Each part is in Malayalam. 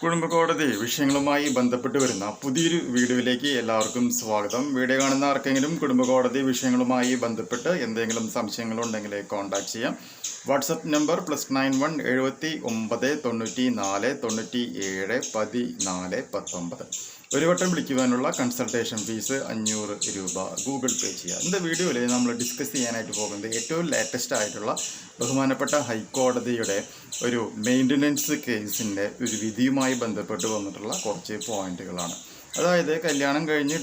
കുടുംബകോടതി വിഷയങ്ങളുമായി ബന്ധപ്പെട്ട് വരുന്ന പുതിയൊരു വീഡിയോയിലേക്ക് എല്ലാവർക്കും സ്വാഗതം. വീഡിയോ കാണുന്ന ആർക്കെങ്കിലും കുടുംബകോടതി വിഷയങ്ങളുമായി ബന്ധപ്പെട്ട് എന്തെങ്കിലും സംശയങ്ങളുണ്ടെങ്കിൽ കോൺടാക്ട് ചെയ്യാം. WhatsApp number +91 79 94 97 14 19. ഒരു വട്ടം വിളിക്കുവാനുള്ള കൺസൾട്ടേഷൻ ഫീസ് 500 രൂപ ഗൂഗിൾ പേ ചെയ്യുക. ഇന്നത്തെ വീഡിയോയിൽ നമ്മൾ ഡിസ്കസ് ചെയ്യാനായിട്ട് പോകുന്നത് ഏറ്റവും ലേറ്റസ്റ്റ് ആയിട്ടുള്ള ബഹുമാനപ്പെട്ട ഹൈക്കോടതിയുടെ ഒരു മെയിൻ്റനൻസ് കേസിൻ്റെ ഒരു വിധിയുമായി ബന്ധപ്പെട്ട് വന്നിട്ടുള്ള കുറച്ച് പോയിന്റുകളാണ്. അതായത് കല്യാണം കഴിഞ്ഞ്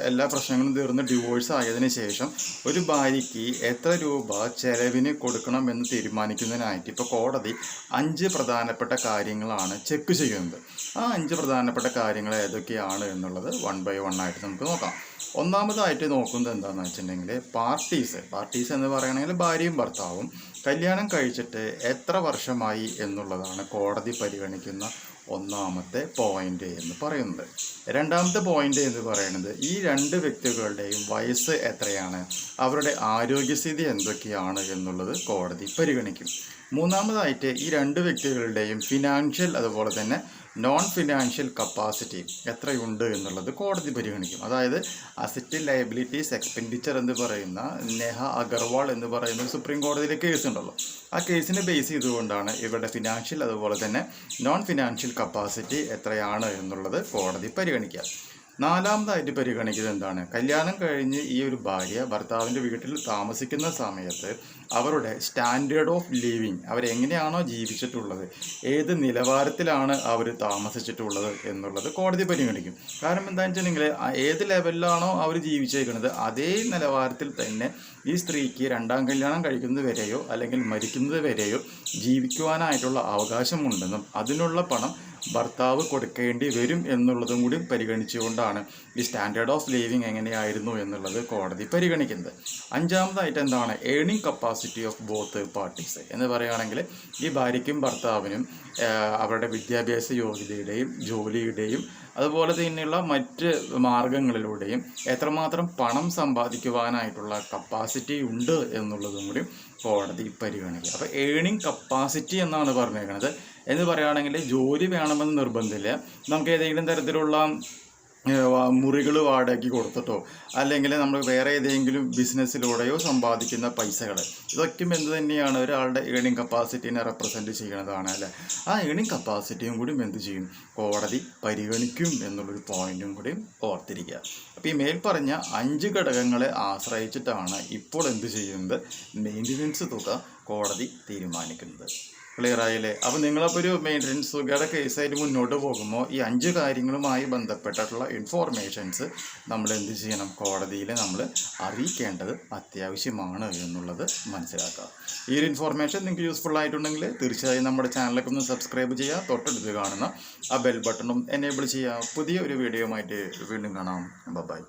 എല്ലാ പ്രശ്നങ്ങളും തീർന്ന് ഡിവോഴ്സ് ആയതിനു ശേഷം ഒരു ഭാര്യയ്ക്ക് എത്ര രൂപ ചെലവിന് കൊടുക്കണമെന്ന് തീരുമാനിക്കുന്നതിനായിട്ട് ഇപ്പോൾ കോടതി 5 പ്രധാനപ്പെട്ട കാര്യങ്ങളാണ് ചെക്ക് ചെയ്യുന്നത്. ആ 5 പ്രധാനപ്പെട്ട കാര്യങ്ങൾ ഏതൊക്കെയാണ് എന്നുള്ളത് 1 by 1 ആയിട്ട് നമുക്ക് നോക്കാം. ഒന്നാമതായിട്ട് നോക്കുന്നത് എന്താണെന്ന് വെച്ചിട്ടുണ്ടെങ്കിൽ പാർട്ടീസ് എന്ന് പറയുകയാണെങ്കിൽ ഭാര്യയും ഭർത്താവും കല്യാണം കഴിച്ചിട്ട് എത്ര വർഷമായി എന്നുള്ളതാണ് കോടതി പരിഗണിക്കുന്ന ഒന്നാമത്തെ പോയിന്റ് എന്ന് പറയുന്നത്. രണ്ടാമത്തെ പോയിന്റ് എന്ന് പറയുന്നത് ഈ 2 വ്യക്തികളുടെയും വയസ്സ് എത്രയാണ്, അവരുടെ ആരോഗ്യസ്ഥിതി എന്തൊക്കെയാണ് എന്നുള്ളത് കോടതി പരിഗണിക്കും. മൂന്നാമതായിട്ട് ഈ 2 വ്യക്തികളുടെയും ഫിനാൻഷ്യൽ അതുപോലെ തന്നെ നോൺ ഫിനാൻഷ്യൽ കപ്പാസിറ്റി എത്രയുണ്ട് എന്നുള്ളത് കോടതി പരിഗണിക്കും. അതായത് അസറ്റ് ലയബിലിറ്റീസ് എക്സ്പെൻഡിച്ചർ എന്ന് പറയുന്ന നേഹ അഗർവാൾ എന്ന് പറയുന്ന സുപ്രീം കോടതിയിലെ കേസ് ഉണ്ടല്ലോ, ആ കേസിനെ ബേസ് ചെയ്തുകൊണ്ടാണ് ഇവരുടെ ഫിനാൻഷ്യൽ അതുപോലെ തന്നെ നോൺ ഫിനാൻഷ്യൽ കപ്പാസിറ്റി എത്രയാണ് എന്നുള്ളത് കോടതി പരിഗണിക്കുക. നാലാമതായിട്ട് പരിഗണിക്കുന്നത് എന്താണ്, കല്യാണം കഴിഞ്ഞ് ഈ ഒരു ഭാര്യ ഭർത്താവിൻ്റെ വീട്ടിൽ താമസിക്കുന്ന സമയത്ത് അവരുടെ സ്റ്റാൻഡേർഡ് ഓഫ് ലിവിങ്, അവരെങ്ങനെയാണോ ജീവിച്ചിട്ടുള്ളത്, ഏത് നിലവാരത്തിലാണ് അവർ താമസിച്ചിട്ടുള്ളത് എന്നുള്ളത് കോടതി പരിഗണിക്കും. കാരണം എന്താണെന്ന് വെച്ചിട്ടുണ്ടെങ്കിൽ ഏത് ലെവലിലാണോ അവർ ജീവിച്ചേക്കുന്നത് അതേ നിലവാരത്തിൽ തന്നെ ഈ സ്ത്രീക്ക് 2ാം കല്യാണം കഴിക്കുന്നത് വരെയോ അല്ലെങ്കിൽ മരിക്കുന്നത് വരെയോ ജീവിക്കുവാനായിട്ടുള്ള അവകാശമുണ്ടെന്നും അതിനുള്ള പണം ഭർത്താവ് കൊടുക്കേണ്ടി വരും എന്നുള്ളതും കൂടി പരിഗണിച്ചുകൊണ്ടാണ് ഈ സ്റ്റാൻഡേർഡ് ഓഫ് ലിവിങ് എങ്ങനെയായിരുന്നു എന്നുള്ളത് കോടതി പരിഗണിക്കുന്നത്. അഞ്ചാമതായിട്ട് എന്താണ്, earning capacity of both parties എന്ന് പറയുകയാണെങ്കിൽ ഈ ഭാര്യയ്ക്കും ഭർത്താവിനും അവരുടെ വിദ്യാഭ്യാസ യോഗ്യതയുടെയും ജോലിയുടെയും അതുപോലെ തന്നെയുള്ള മറ്റ് മാർഗങ്ങളിലൂടെയും എത്രമാത്രം പണം സമ്പാദിക്കുവാനായിട്ടുള്ള കപ്പാസിറ്റി ഉണ്ട് എന്നുള്ളതും കൂടി കോടതി പരിഗണിക്കുക. അപ്പോൾ ഏണിംഗ് കപ്പാസിറ്റി എന്നാണ് പറഞ്ഞേക്കുന്നത്. എന്ന് പറയുകയാണെങ്കിൽ ജോലി വേണമെന്ന് നിർബന്ധമില്ല. നമുക്ക് ഏതെങ്കിലും തരത്തിലുള്ള മുറികൾ വാടകയ്ക്ക് കൊടുത്തിട്ടോ അല്ലെങ്കിൽ നമ്മൾ വേറെ ഏതെങ്കിലും ബിസിനസ്സിലൂടെയോ സമ്പാദിക്കുന്ന പൈസകൾ, ഇതൊക്കെ എന്ത് തന്നെയാണ് ഒരാളുടെ ഏണിംഗ് കപ്പാസിറ്റീനെ റെപ്രസെൻറ്റ് ചെയ്യണതാണ് അല്ലേ. ആ ഏണിംഗ് കപ്പാസിറ്റിയും കൂടി എന്ത് ചെയ്യും, കോടതി പരിഗണിക്കും എന്നുള്ളൊരു പോയിന്റും കൂടി ഓർത്തിരിക്കുക. അപ്പോൾ ഈ മേൽപ്പറഞ്ഞ 5 ഘടകങ്ങളെ ആശ്രയിച്ചിട്ടാണ് ഇപ്പോൾ എന്ത് ചെയ്യുന്നത്, മെയിൻ്റനൻസ് തുക കോടതി തീരുമാനിക്കുന്നത്. ക്ലിയർ ആയില്ലേ? അപ്പോൾ നിങ്ങളപ്പോൾ ഒരു മെയിൻ്റനൻസ് തുകയുടെ കേസായിട്ട് മുന്നോട്ട് പോകുമ്പോൾ ഈ 5 കാര്യങ്ങളുമായി ബന്ധപ്പെട്ടിട്ടുള്ള ഇൻഫോർമേഷൻസ് നമ്മൾ എന്ത് ചെയ്യണം, കോടതിയിൽ നമ്മൾ അറിയിക്കേണ്ടത് അത്യാവശ്യമാണ് എന്നുള്ളത് മനസ്സിലാക്കുക. ഈ ഒരു ഇൻഫോർമേഷൻ നിങ്ങൾക്ക് യൂസ്ഫുൾ ആയിട്ടുണ്ടെങ്കിൽ തീർച്ചയായും നമ്മുടെ ചാനലൊക്കെ ഒന്ന് സബ്സ്ക്രൈബ് ചെയ്യുക, തൊട്ടടുത്ത് കാണുന്ന ആ ബെൽ ബട്ടണും എനേബിൾ ചെയ്യുക. പുതിയ ഒരു വീഡിയോ ആയിട്ട് വീണ്ടും കാണാം. ബൈ.